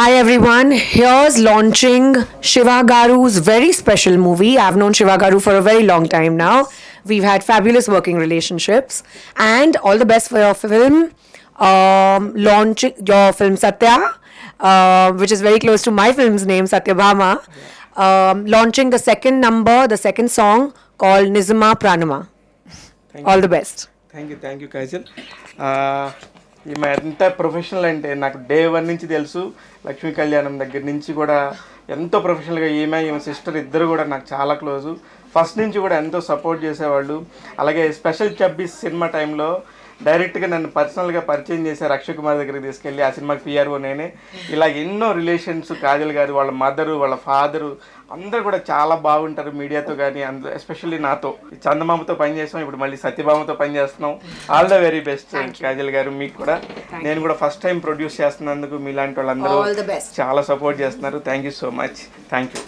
Hi everyone, here's launching Shiva Garu's very special movie. I've known Shiva Garu for a very long time now. We've had fabulous working relationships, and all the best for your film. Launching your film Satya, which is very close to my film's name, Satyabhama. Launching the second number, the second song called Nizama Pranama. All the best. Thank you Kajal. ఈమె ఎంత professional అంటే నాకు day one నుంచి తెలుసు. లక్ష్మీ కళ్యాణం దగ్గర నుంచి కూడా ఎంతో ప్రొఫెషనల్గా ఈమె సిస్టర్ ఇద్దరు కూడా నాకు చాలా క్లోజు. ఫస్ట్ నుంచి కూడా ఎంతో సపోర్ట్ చేసేవాళ్ళు. అలాగే స్పెషల్ 26 సినిమా టైంలో డైరెక్ట్గా నన్ను పర్సనల్గా పరిచయం చేశారు. అక్షయ్ కుమార్ దగ్గరికి తీసుకెళ్ళి ఆ సినిమాకి పిఆర్ఓ నేనే. ఇలా ఎన్నో రిలేషన్స్ కాజల్ గారు, వాళ్ళ మదరు, వాళ్ళ ఫాదరు అందరూ కూడా చాలా బాగుంటారు మీడియాతో కానీ, అందులో ఎస్పెషల్లీ నాతో. చందమామతో పనిచేస్తాం, ఇప్పుడు మళ్ళీ సత్యభామతో పనిచేస్తున్నాం. All the very best Kajal గారు. మీకు కూడా నేను కూడా ఫస్ట్ టైం ప్రొడ్యూస్ చేస్తున్నందుకు మీలాంటి వాళ్ళందరూ చాలా సపోర్ట్ చేస్తున్నారు. Thank you so much. Thank you.